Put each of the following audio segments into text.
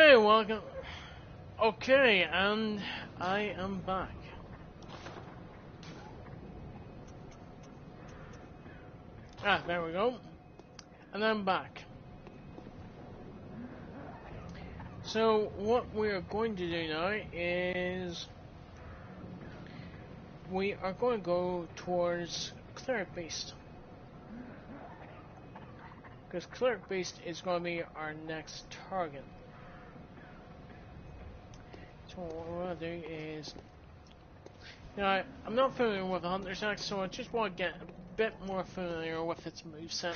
Hey, welcome. Okay, and I am back. Ah, there we go. And I'm back. So, what we are going to do now is we are going to go towards Cleric Beast. Because Cleric Beast is going to be our next target. So what we're going to do is... Now, I'm not familiar with Hunter's Axe, so I just want to get a bit more familiar with its moveset.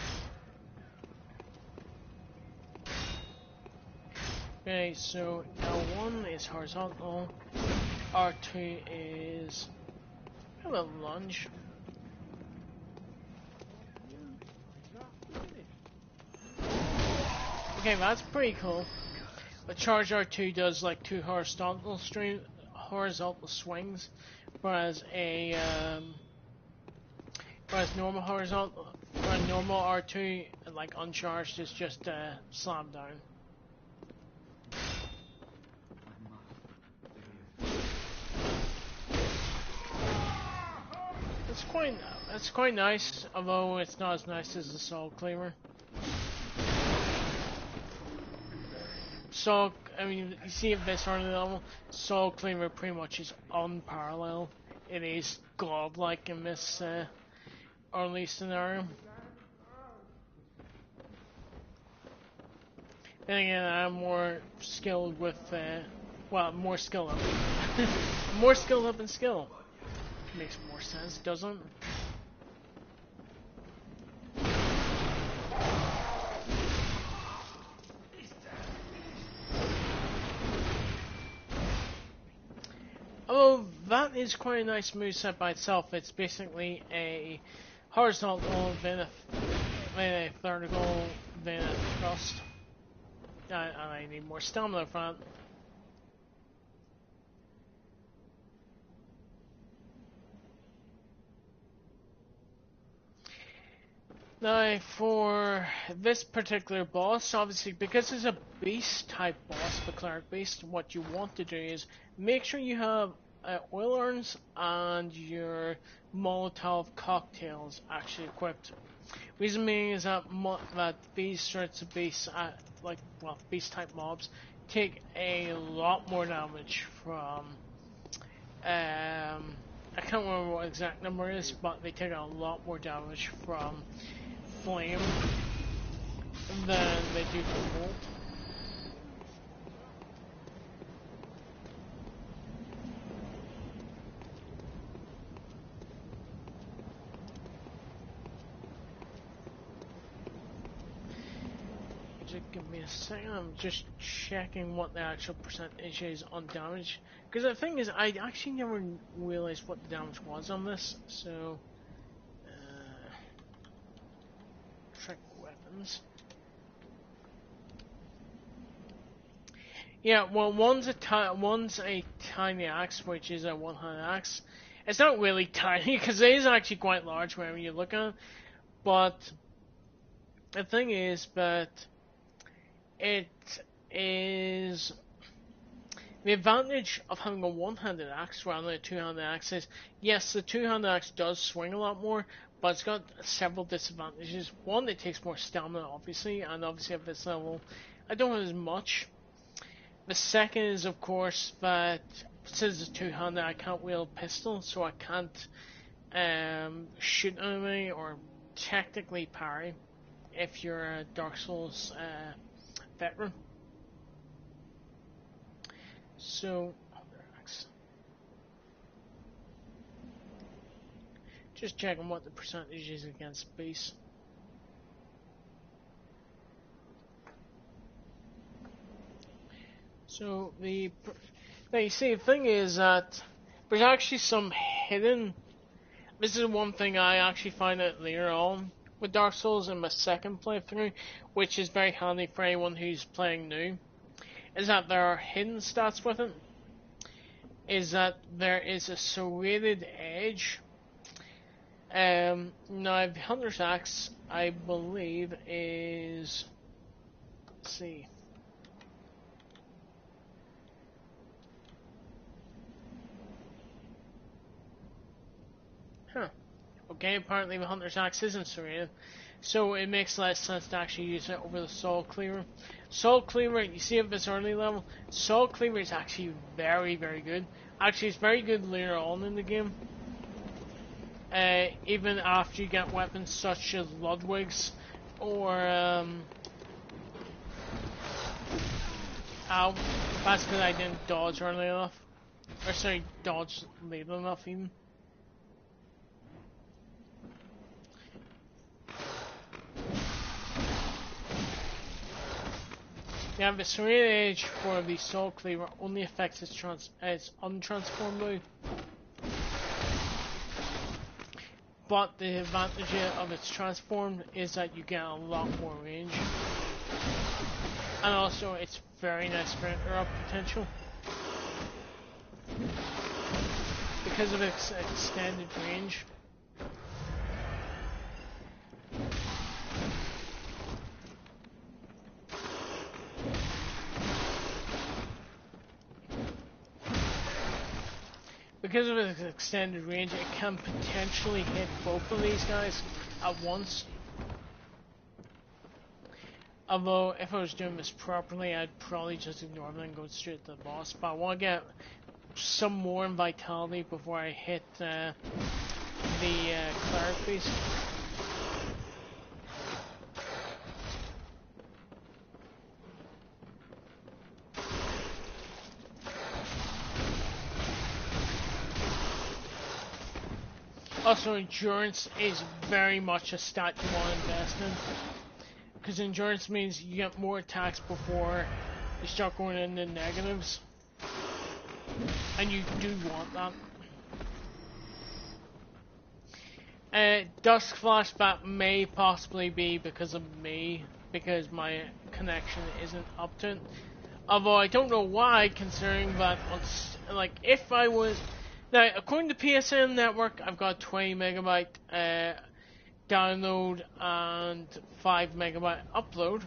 Okay, so L1 is horizontal, R2 is a little lunge. Okay, that's pretty cool. The charge R2 does like two horizontal swings, whereas normal R2 like uncharged is just slam down. It's quite nice, although it's not as nice as the Soul Cleaver. I mean, you see at this early level, Soul Cleaver pretty much is unparalleled. It is godlike in this early scenario. Then again, I'm more skilled with, more skilled up. More skilled up in skill. Makes more sense, doesn't it? Oh, that is quite a nice moveset by itself. It's basically a horizontal, then a vertical, then a thrust. And I need more stamina for that. Now, for this particular boss, obviously, because it's a beast-type boss, the Cleric Beast, what you want to do is make sure you have oil urns and your Molotov cocktails actually equipped. Reason being is that these sorts of beasts, beast-type mobs, take a lot more damage from, I can't remember what exact number is, but they take a lot more damage from flame than they do from bolt. Just give me a second, I'm just checking what the actual percentage is on damage. Because the thing is, I actually never realized what the damage was on this, so... trick weapons. Yeah, well, one's a tiny axe, which is a one-handed axe. It's not really tiny, because it is actually quite large when you look at it. But the thing is that it is the advantage of having a one-handed axe rather than a two-handed axe is, yes, the two-handed axe does swing a lot more, but it's got several disadvantages. One, it takes more stamina, obviously, and obviously at this level, I don't have as much. The second is, of course, that since it's two-handed, I can't wield a pistol, so I can't shoot an enemy or technically parry if you're a Dark Souls veteran. So, just checking what the percentage is against base. So now you see, the thing is that there's actually some hidden. This is one thing I actually find out later on with Dark Souls in my second playthrough, which is very handy for anyone who's playing new, is that there are hidden stats with it. Is that there is a serrated edge. Now the Hunter's Axe, I believe, is, let's see. okay, apparently the Hunter's Axe isn't serrated, so it makes less sense to actually use it over the Soul Cleaver. Soul Cleaver, you see at this early level, Soul Cleaver is actually very, very good. Actually, it's very good later on in the game. Even after you get weapons such as Ludwig's or that's because I didn't dodge early enough. Or sorry, dodge late enough even. Yeah, the serrated edge for the Soul Cleaver only affects its untransformed move. But the advantage of its transformed is that you get a lot more range. And also, it's very nice for interrupt potential. Because of its extended range. Because of its extended range, it can potentially hit both of these guys at once. Although, if I was doing this properly, I'd probably just ignore them and go straight to the boss. But I want to get some more vitality before I hit the cleric beast. Also, endurance is very much a stat you want to invest in. Because endurance means you get more attacks before you start going into negatives. And you do want that. Dusk Flashback may possibly be because of me, because my connection isn't up to it. Although I don't know why, considering that, like, if I was... Now, according to PSN Network, I've got 20 megabyte download and 5 megabyte upload.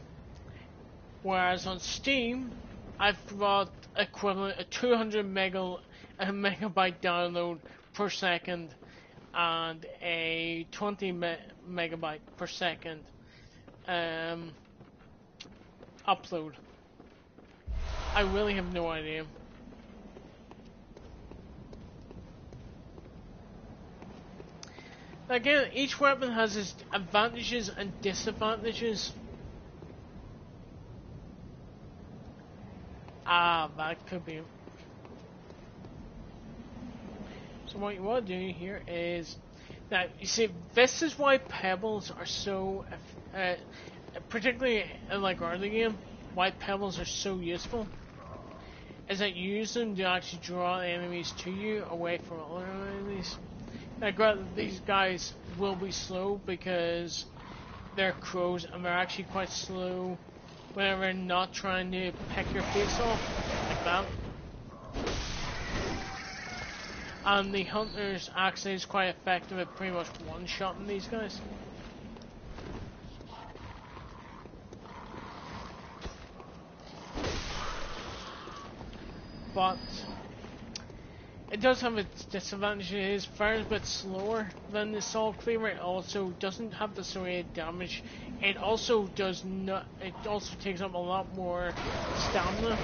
Whereas on Steam, I've got equivalent of 200 megabyte download per second and a 20 megabyte per second upload. I really have no idea. Again, each weapon has its advantages and disadvantages. Ah, that could be. So what you want to do here is, now you see, this is why pebbles are so, particularly in like early game, why pebbles are so useful. Is that you use them to actually draw enemies to you away from other enemies. Now, granted, these guys will be slow because they're crows and they're actually quite slow whenever they're not trying to peck your face off, like that. And the Hunter's Axe is quite effective at pretty much one-shotting these guys. But it does have its disadvantages. It is far a bit slower than the Soul Cleaver. It also doesn't have the serrated damage. It also does not. It also takes up a lot more stamina.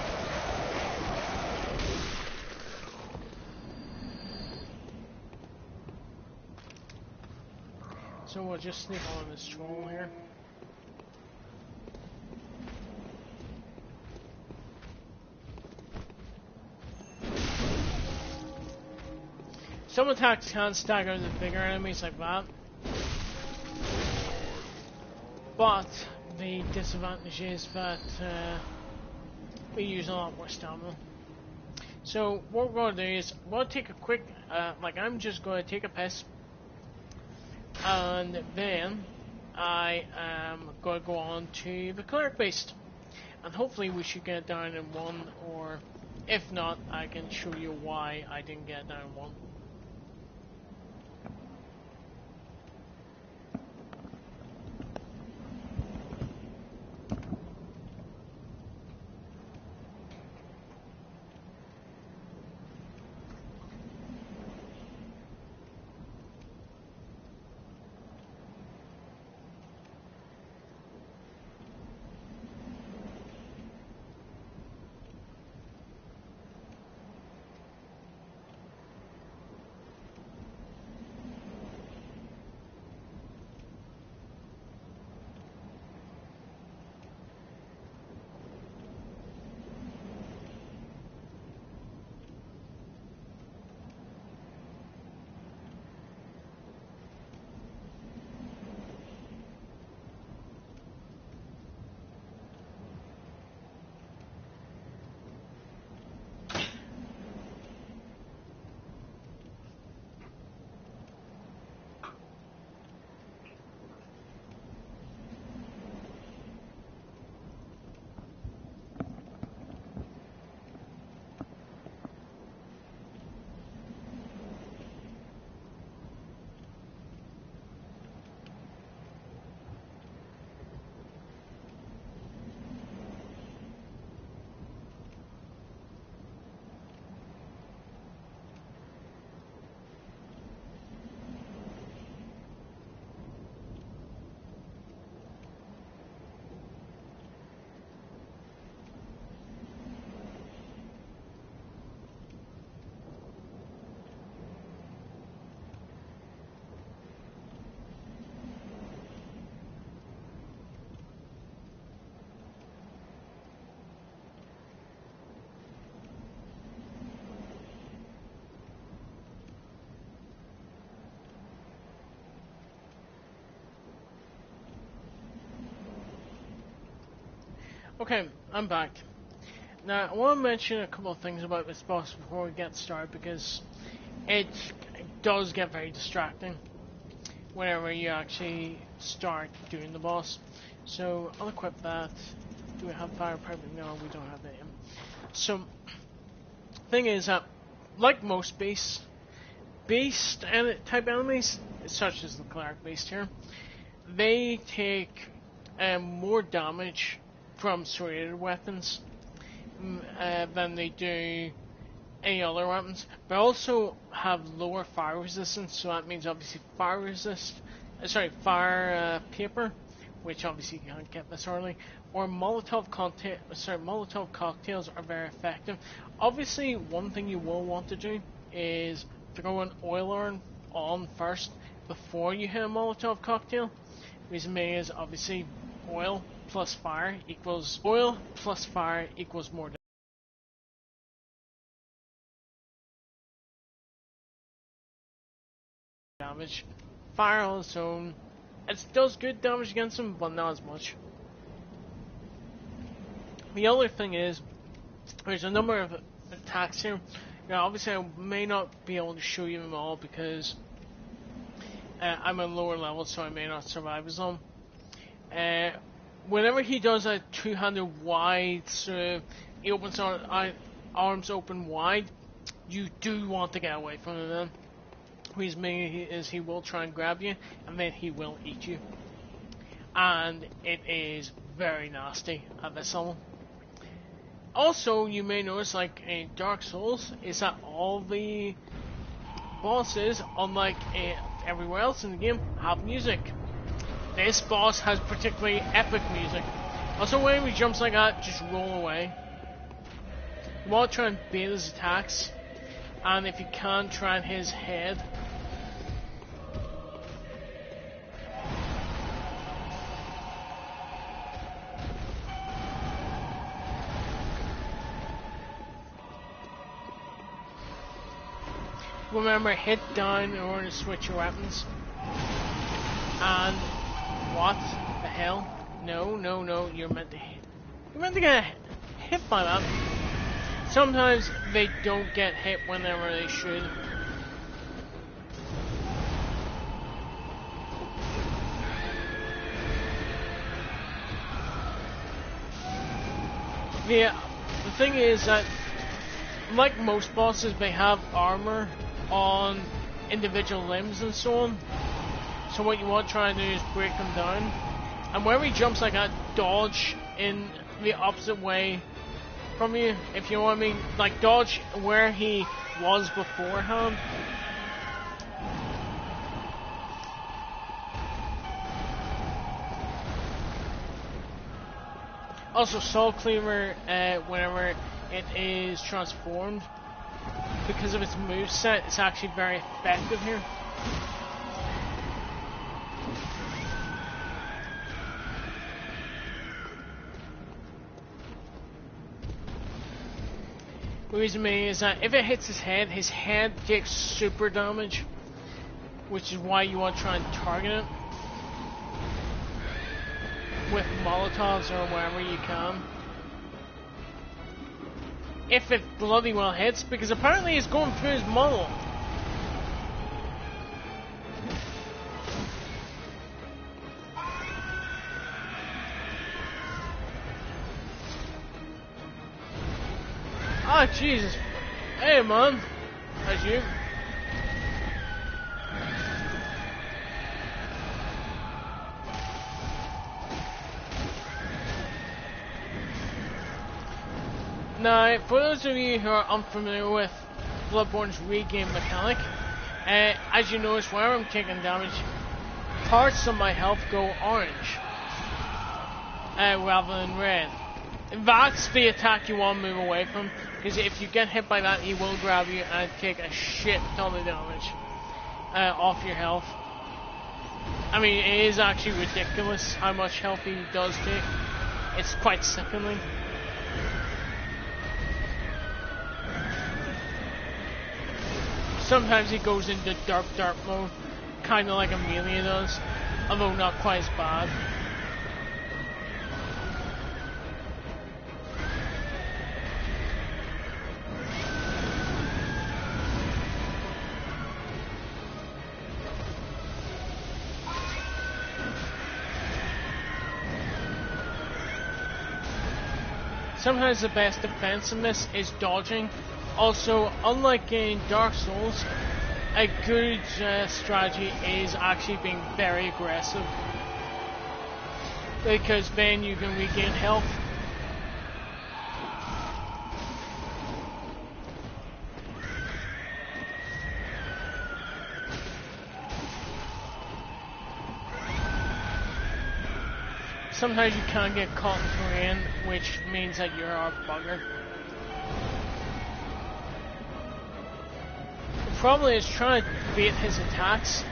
So we'll just sneak on this troll here. Some attacks can stagger the bigger enemies like that. But the disadvantage is that we use a lot more stamina. So what we're going to do is we'll take a quick, like I'm just going to take a piss. And then I am going to go on to the cleric beast. And hopefully we should get down in one, or if not, I can show you why I didn't get down in one. Okay, I'm back. Now, I want to mention a couple of things about this boss before we get started, because it does get very distracting whenever you actually start doing the boss. So, I'll equip that. Do we have fire perfect? No, we don't have that in. So, thing is that, like most beast type enemies, such as the cleric beast here, they take more damage from serrated weapons than they do any other weapons, but also have lower fire resistance. So that means obviously fire paper, which obviously you can't get this early, or Molotov cocktails are very effective. Obviously, one thing you will want to do is throw an oil urn on first before you hit a Molotov cocktail. Reason being is obviously oil plus fire equals more damage. Fire on its own, it does good damage against them, but not as much. The other thing is, there's a number of attacks here. Now, obviously, I may not be able to show you them all because I'm on lower level, so I may not survive as long. Whenever he does a two-handed wide, so he opens arms open wide, you do want to get away from him then. Reason being is he will try and grab you, and then he will eat you. And it is very nasty at this level. Also, you may notice, like in Dark Souls, is that all the bosses, unlike everywhere else in the game, have music. This boss has particularly epic music. Also, when he jumps like that, just roll away. You want to try and bait his attacks, and if you can, try and hit his head. Remember, hit down in order to switch your weapons. And what the hell? No, you're meant to get hit by that. Sometimes they don't get hit whenever they should. Yeah, the thing is that, like most bosses, they have armor on individual limbs and so on. So what you want to try and do is break them down. And whenever he jumps like that, dodge in the opposite way from you, if you know what I mean. Like, dodge where he was beforehand. Also, Soul Cleaver, whenever it is transformed, because of its moveset, it's actually very effective here. The reason being is that if it hits his head takes super damage, which is why you want to try and target it with Molotovs or wherever you can. If it bloody well hits, because apparently it's going through his model. Ah, Jesus. Hey, man. How's you? Now, for those of you who are unfamiliar with Bloodborne's regain mechanic, as you notice, whenever I'm taking damage, parts of my health go orange rather than red. That's the attack you want to move away from, because if you get hit by that, he will grab you and take a shit ton of damage off your health. I mean, it is actually ridiculous how much health he does take. It's quite sickening. Sometimes he goes into dark mode, kind of like Amelia does, although not quite as bad. Sometimes the best defense in this is dodging. Also, unlike in Dark Souls, a good strategy is actually being very aggressive, because then you can regain health. Sometimes you can get caught in terrain, which means that you're a bugger. The problem is trying to bait his attacks.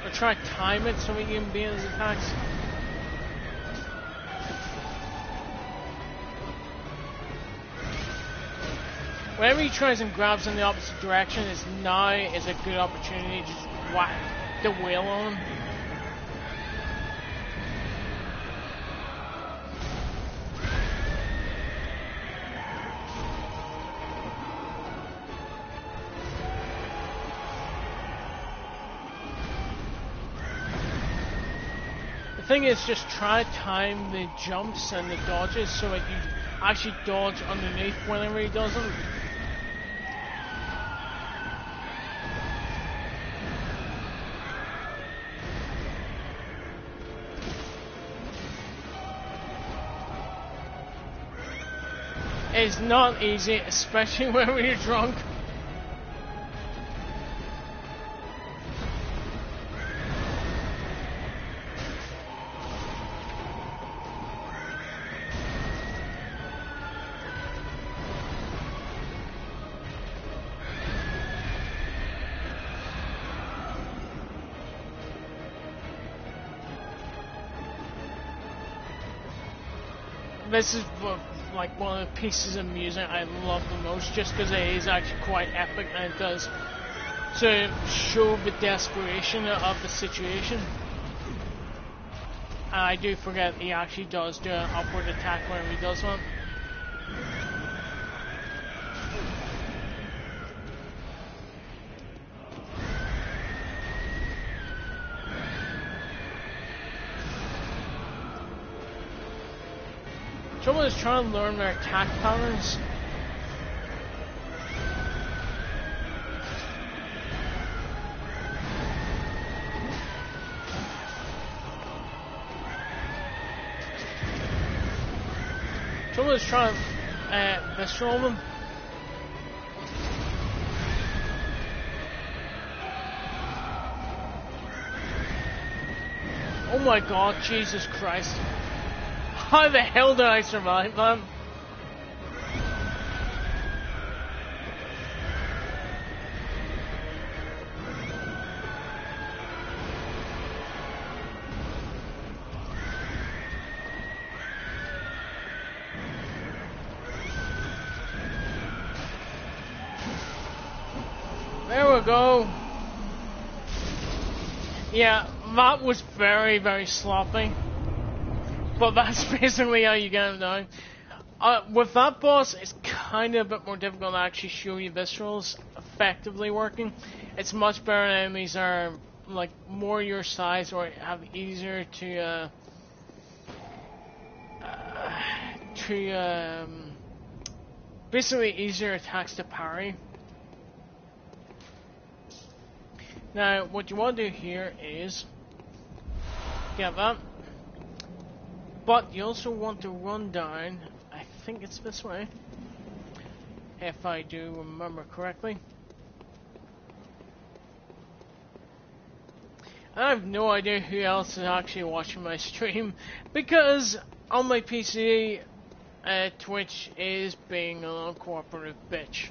Or try to time it so we can bait his attacks. Whenever he tries and grabs in the opposite direction, now is a good opportunity to just whack the wheel on him. The thing is, just try to time the jumps and the dodges so that you actually dodge underneath whenever he does them. It's not easy, especially when you're drunk. This is like one of the pieces of music I love the most, just because it is actually quite epic and it does to show the desperation of the situation. And I do forget he actually does do an upward attack whenever he does one. Trouble is trying to learn their attack patterns. Trouble is trying to visceral them. Oh my god, Jesus Christ. How the hell did I survive, man? There we go. Yeah, that was very, very sloppy. But that's basically how you get him down. With that boss, it's kind of a bit more difficult to actually show you viscerals effectively working. It's much better when enemies are like more your size or have easier to basically easier attacks to parry. Now, what you want to do here is get that. But you also want to run down, I think it's this way, if I do remember correctly. I have no idea who else is actually watching my stream, because on my PC, Twitch is being a uncooperative bitch.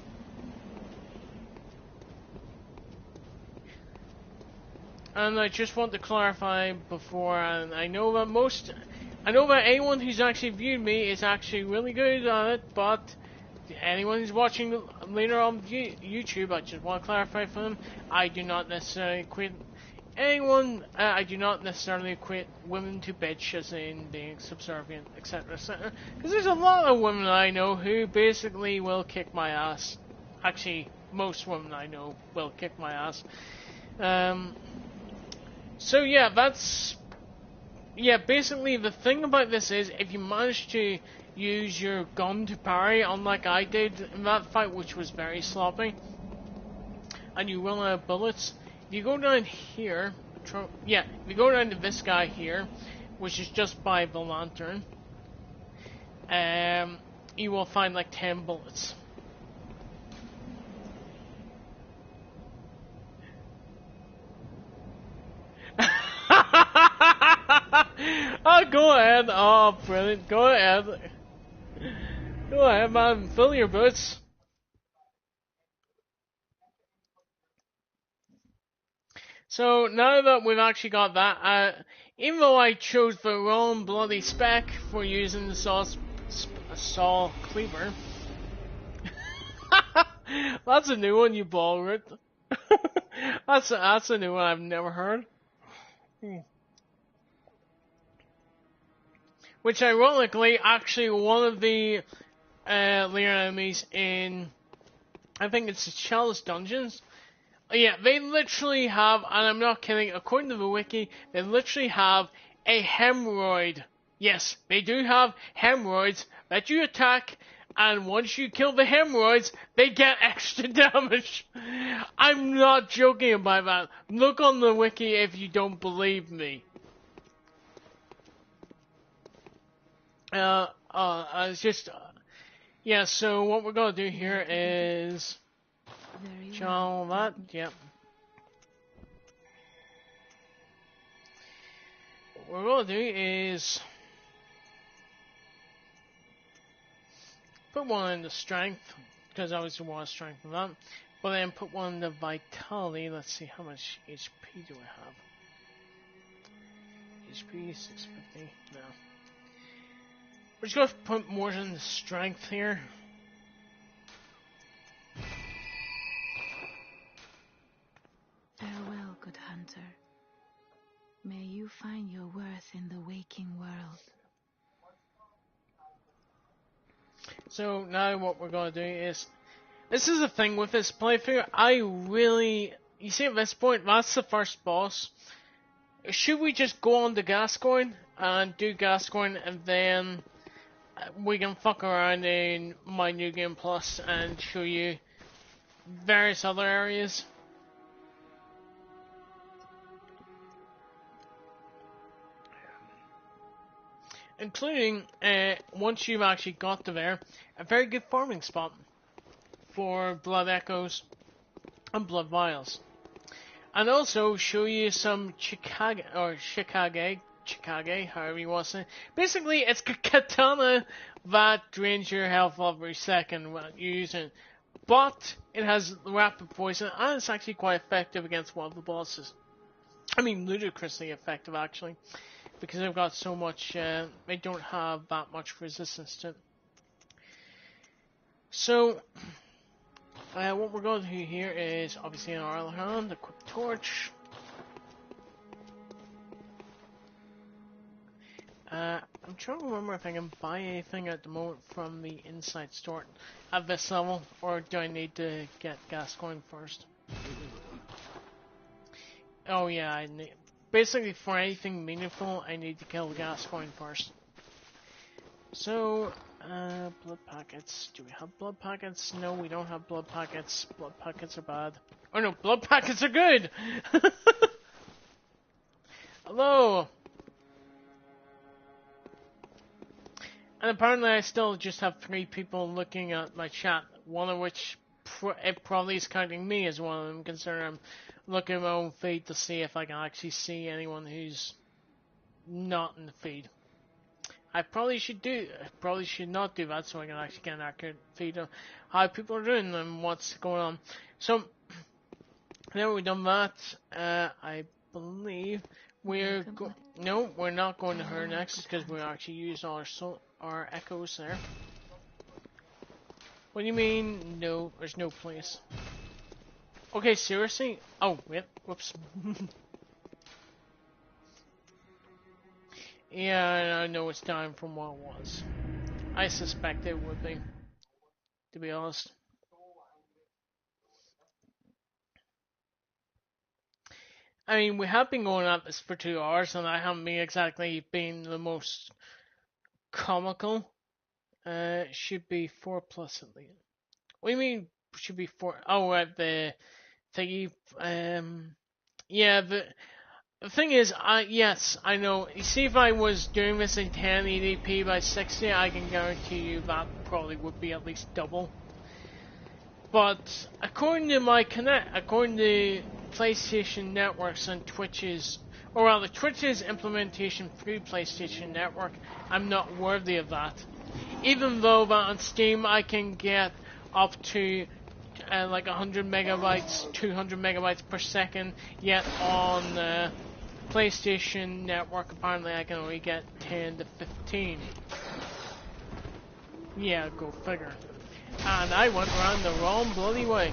And I just want to clarify before, and I know that anyone who's actually viewed me is actually really good at it, but anyone who's watching later on YouTube, I just want to clarify for them, I do not necessarily equate I do not necessarily equate women to bitch as in being subservient, etc, etc. Because there's a lot of women I know who basically will kick my ass. Actually, most women I know will kick my ass. So yeah, basically the thing about this is if you manage to use your gun to parry, unlike I did in that fight, which was very sloppy, and you run out of bullets, if you go down here, if you go down to this guy here, which is just by the lantern, you will find like 10 bullets. Oh, go ahead. Oh, brilliant. Go ahead. Go ahead, man. Fill your boots. So, now that we've actually got that, even though I chose the wrong bloody spec for using the saw cleaver. That's a new one, you ball root. That's a new one I've never heard. Which ironically, actually one of the layer enemies in, I think it's the Chalice Dungeons. Yeah, they literally have, and I'm not kidding, according to the wiki, they literally have a hemorrhoid. Yes, they do have hemorrhoids that you attack, and once you kill the hemorrhoids, they get extra damage. I'm not joking about that. Look on the wiki if you don't believe me. It's just, yeah, so what we're gonna do here is, all that, yep. What we're gonna do is, put one in the strength, because I always want strength for that, but then put one in the vitality. Let's see, how much HP do I have? HP 650, no. We're just gonna put more in the strength here. Farewell, good hunter. May you find your worth in the waking world. So now what we're gonna do is, this is the thing with this playthrough, you see at this point, that's the first boss. Should we just go on to Gascoigne and do Gascoigne, and then we can fuck around in my New Game Plus and show you various other areas? Including, once you've actually got to there, a very good farming spot for blood echoes and blood vials. And also show you some Chikage, however you want to say. Basically, it's a katana that drains your health every second when you use it. But it has rapid poison, and it's actually quite effective against one of the bosses. I mean, ludicrously effective, actually. Because they've got so much, they don't have that much resistance to it. So, what we're going to do here is, obviously in our other hand, a quick torch. I'm trying to remember if I can buy anything at the moment from the inside store at this level, or do I need to get Gascoigne first? Oh yeah, I need... Basically, for anything meaningful, I need to kill Gascoigne first. So, blood packets. Do we have blood packets? No, we don't have blood packets. Blood packets are bad. Oh no, blood packets are good! Hello! And apparently I still just have 3 people looking at my chat, one of which it probably is counting me as one of them, considering I'm looking at my own feed to see if I can actually see anyone who's not in the feed. I probably should not do that so I can actually get an accurate feed of how people are doing and what's going on. So, now we've done that, I believe we're no, we're not going to her next because we actually used all our echoes there. What do you mean, no, there's no place? Okay, seriously? Oh, wait, whoops. Yeah, I know it's down from what it was. I suspect it would be, to be honest. I mean, we have been going at this for 2 hours, and I haven't been exactly being the most comical. Should be 4 plus at least. What do you mean? Should be 4? Oh, right, the thingy. Yeah. The thing is, yes, I know. You see, if I was doing this in 1080p by 60, I can guarantee you that probably would be at least double. But according to according to PlayStation Networks and Twitch's, or rather Twitch's implementation through PlayStation Network, I'm not worthy of that. Even though that on Steam I can get up to like 100 megabytes, 200 megabytes per second, yet on PlayStation Network apparently I can only get 10 to 15. Yeah, go figure. And I went around the wrong bloody way.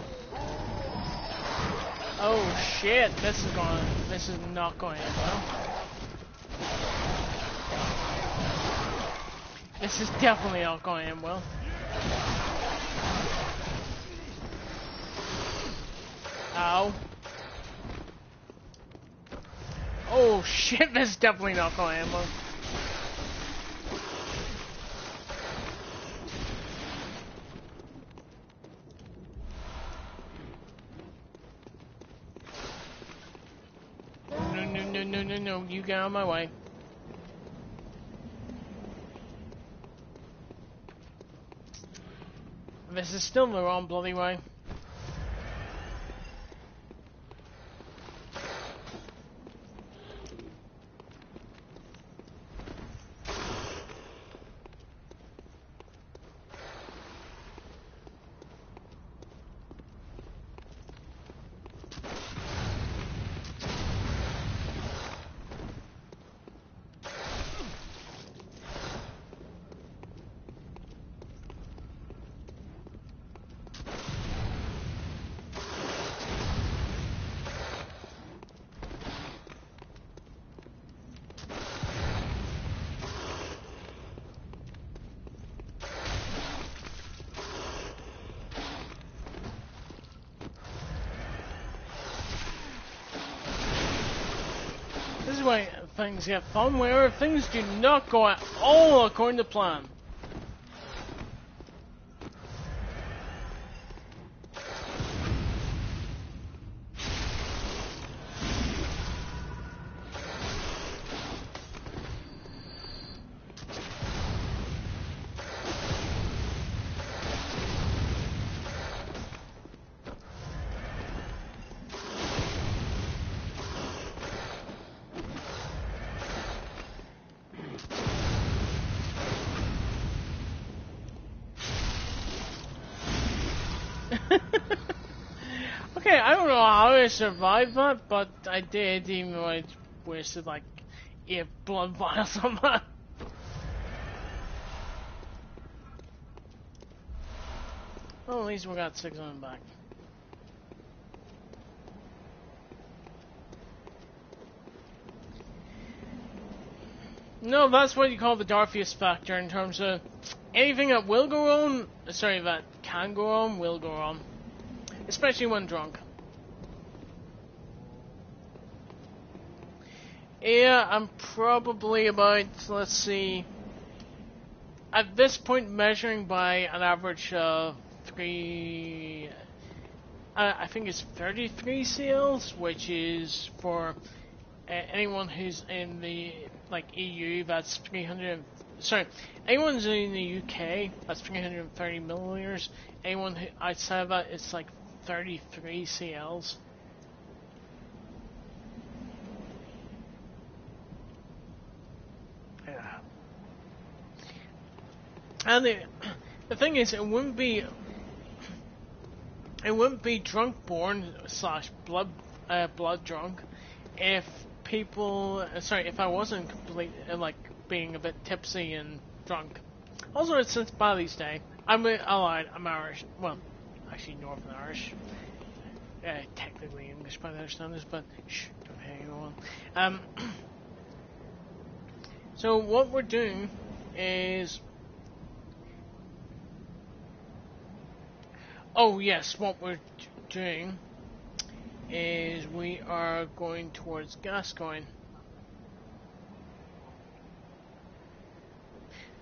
Oh shit, this is not going in well. This is definitely not going in well. Ow. Oh shit, this is definitely not going in well. No, you get out of my way. This is still the wrong bloody way. This is why things get fun, where things do not go at all according to plan. Okay, I don't know how I survived that, but I did, even though I wasted like 8 blood vials on that. Well, at least we got 6 on them back. No, that's what you call the Darfius factor in terms of anything that will go wrong, sorry, that can go wrong, will go wrong. Especially when drunk. Yeah, I'm probably about, let's see, at this point measuring by an average of 3, I think it's 33 CLs, which is for anyone who's in the like EU, that's 300. Sorry, anyone who's in the UK, that's 330 milliliters. Anyone who outside of that, it's like 33 CLs. Yeah. And the thing is, it wouldn't be drunk born / blood drunk if people, sorry, if I wasn't complete like being a bit tipsy and drunk. Also, it's St. Paddy's Day. I'm Irish. Well, actually Northern Irish. Technically English by their standards, but shh, don't hang on. So what we're doing is, oh yes, what we're doing is we are going towards Gascoigne.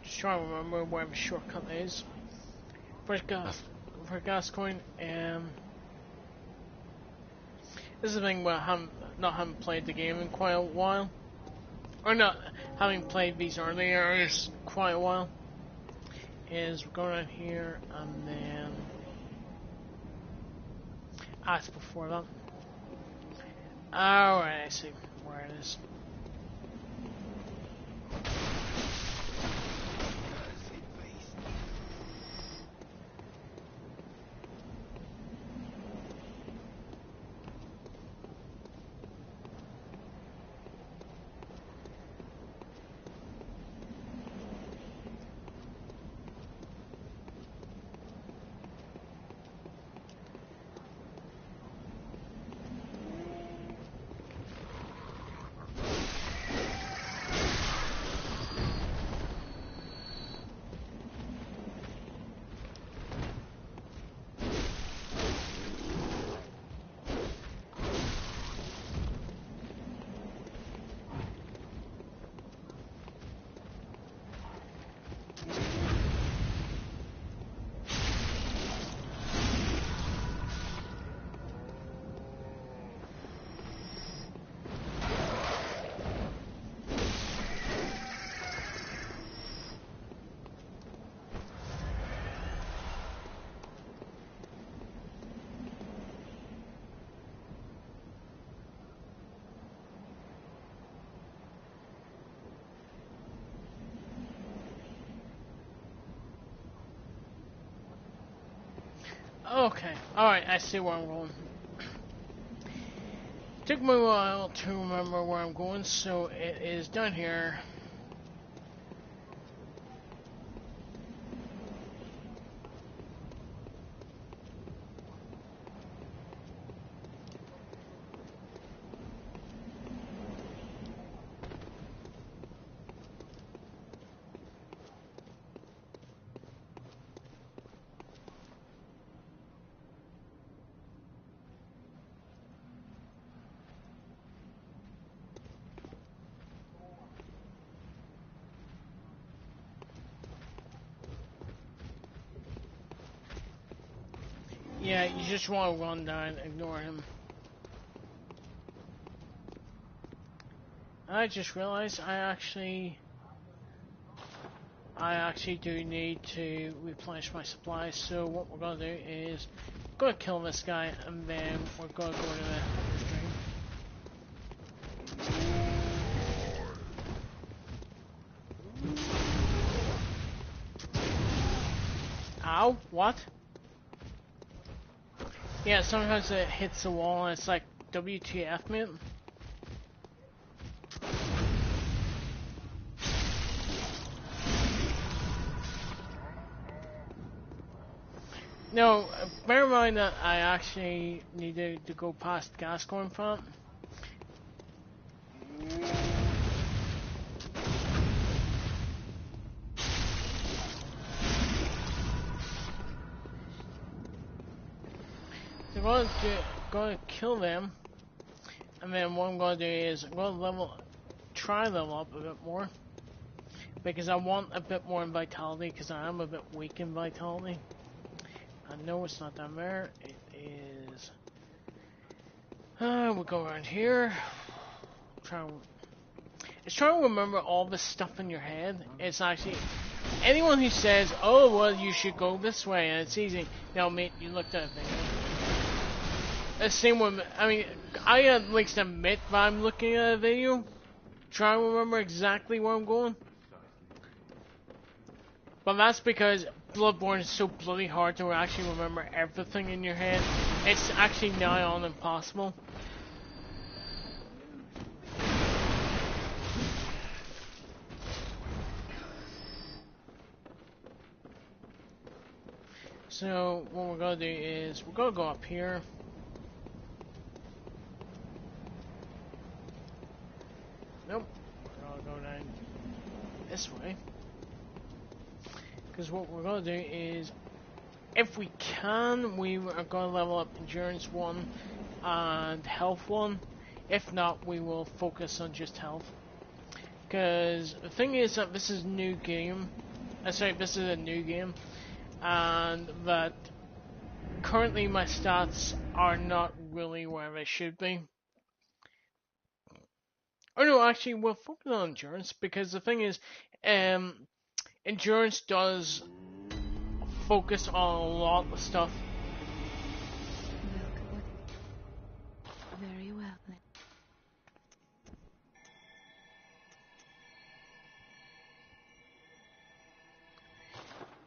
Just trying to remember where the shortcut is. For Gascoigne, this is the thing where I haven't played the game in quite a while. Or not having played these early areas quite a while. Is we're going around here and then it's before that. Alright, I see where it is. Okay, alright, I see where I'm going. Took me a while to remember where I'm going, so it is down here. Yeah, you just want to run down, ignore him. I just realized I actually do need to replenish my supplies, so what we're gonna do is we're gonna kill this guy and then we're gonna go to the stream. Ow, what? Yeah, sometimes it hits the wall and it's like, WTF, man? No, bear in mind that I actually needed to go past Gascoigne front. So I'm going to kill them, and then what I'm going to do is I'm going to try level up a bit more, because I want a bit more in vitality, because I am a bit weak in vitality. I know it's not down there. It is. We'll go around here. It's trying to remember all the stuff in your head. It's actually anyone who says, "Oh, well, you should go this way," and it's easy. Now, mate, you looked at it. The same one. I mean, I at least admit that I'm looking at a video, trying to remember exactly where I'm going. But that's because Bloodborne is so bloody hard to actually remember everything in your head. It's actually nigh on impossible. So what we're gonna do is we're gonna go up here. Nope, we're gonna go down this way. Because what we're gonna do is, if we can, we are gonna level up Endurance 1 and health one. If not, we will focus on just health. Because the thing is that this is a new game. This is a new game, and that currently my stats are not really where they should be. Oh no, actually, we'll focus on endurance, because the thing is, endurance does focus on a lot of stuff. Very well then.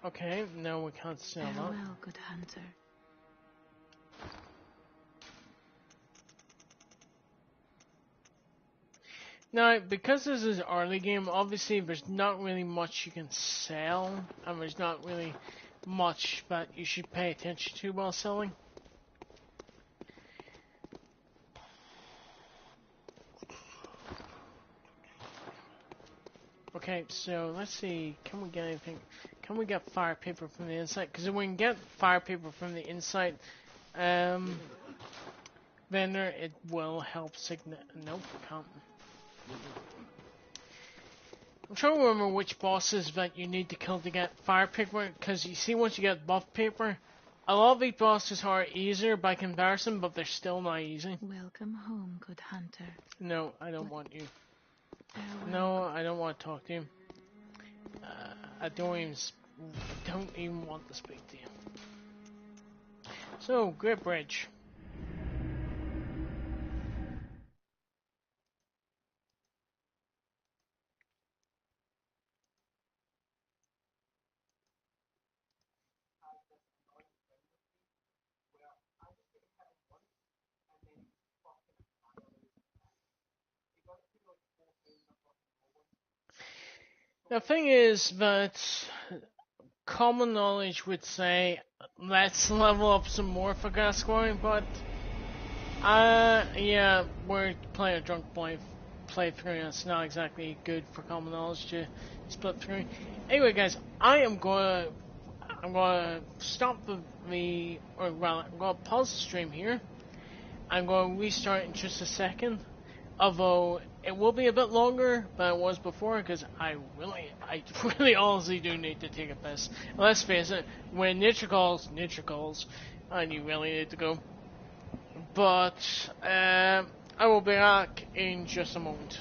Okay, no, we can't sell that. Farewell, good hunter. Now, because this is early game, obviously there's not really much you can sell, and there's not really much that you should pay attention to while selling. Okay, so let's see, can we get anything? Can we get fire paper from the inside? Because if we can get fire paper from the inside vendor, it will help nope, can't. I'm trying to remember which bosses that you need to kill to get fire paper, because you see once you get buff paper, a lot of these bosses are easier by comparison, but they're still not easy. Welcome home, good hunter. No, I don't want you. Farewell. No, I don't want to talk to you. I don't even want to speak to you. So, Great Bridge. The thing is that common knowledge would say, let's level up some more for gas scoring, but yeah, we're playing a drunk playthrough, and it's not exactly good for common knowledge to split through. Anyway, guys, I'm gonna stop I'm gonna pause the stream here. I'm gonna restart in just a second. Although it will be a bit longer than it was before, because I really honestly do need to take a piss. Let's face it, when nature calls, and you really need to go. But I will be back in just a moment.